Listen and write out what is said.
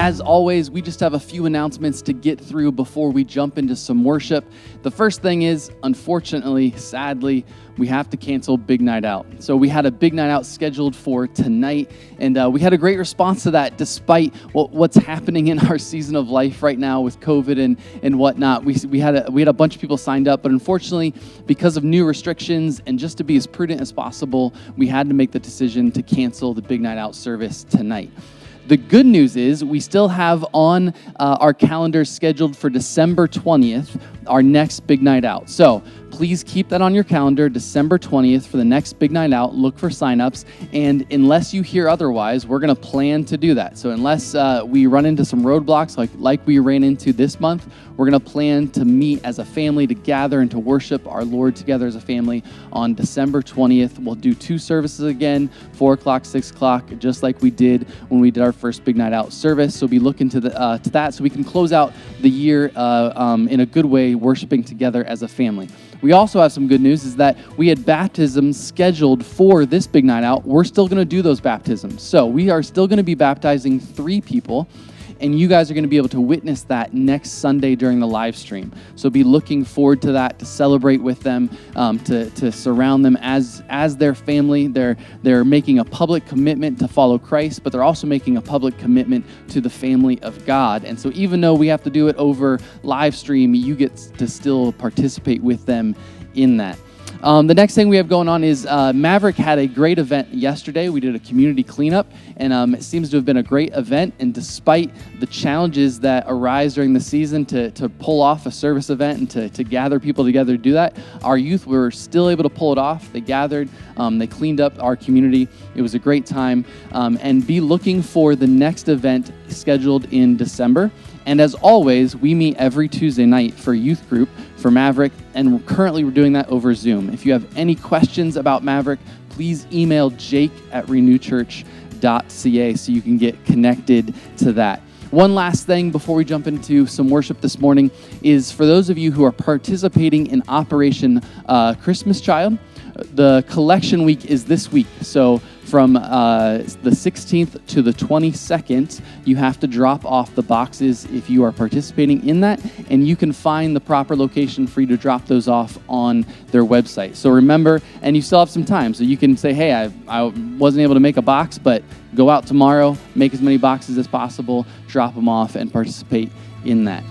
As always, we just have a few announcements to get through before we jump into some worship. The first thing is, unfortunately, sadly, we have to cancel Big Night Out. So we had a Big Night Out scheduled for tonight, and we had a great response to that despite what's happening in our season of life right now with COVID and whatnot. We had a bunch of people signed up, but unfortunately, because of new restrictions and just to be as prudent as possible, we had to make the decision to cancel the Big Night Out service tonight. The good news is we still have on our calendar scheduled for December 20th, our next Big Night Out. So please keep that on your calendar, December 20th for the next Big Night Out. Look for signups. And unless you hear otherwise, we're going to plan to do that. So unless we run into some roadblocks like we ran into this month, we're going to plan to meet as a family, to gather and to worship our Lord together as a family on December 20th. We'll do 2 services again, 4 o'clock, 6 o'clock, just like we did when we did our first Big Night Out service. So be looking to that so we can close out the year in a good way, worshiping together as a family. We also have some good news is that we had baptisms scheduled for this Big Night Out. We're still going to do those baptisms. So we are still going to be baptizing 3 people. And you guys are going to be able to witness that next Sunday during the live stream. So be looking forward to that, to celebrate with them, to surround them as their family. They're making a public commitment to follow Christ, but they're also making a public commitment to the family of God. And so even though we have to do it over live stream, you get to still participate with them in that. The next thing we have going on is Maverick had a great event yesterday. We did a community cleanup, and it seems to have been a great event. And despite the challenges that arise during the season to pull off a service event and to gather people together to do that, our youth were still able to pull it off. They gathered, they cleaned up our community. It was a great time. And be looking for the next event scheduled in December. And as always, we meet every Tuesday night for youth group for Maverick, and currently we're doing that over Zoom. If you have any questions about Maverick, please email jake@renewchurch.ca so you can get connected to that. One last thing before we jump into some worship this morning is for those of you who are participating in Operation Christmas Child, the collection week is this week. So from the 16th to the 22nd, you have to drop off the boxes if you are participating in that, and you can find the proper location for you to drop those off on their website. So remember, and you still have some time, so you can say, hey, I wasn't able to make a box, but go out tomorrow, make as many boxes as possible, drop them off, and participate in that.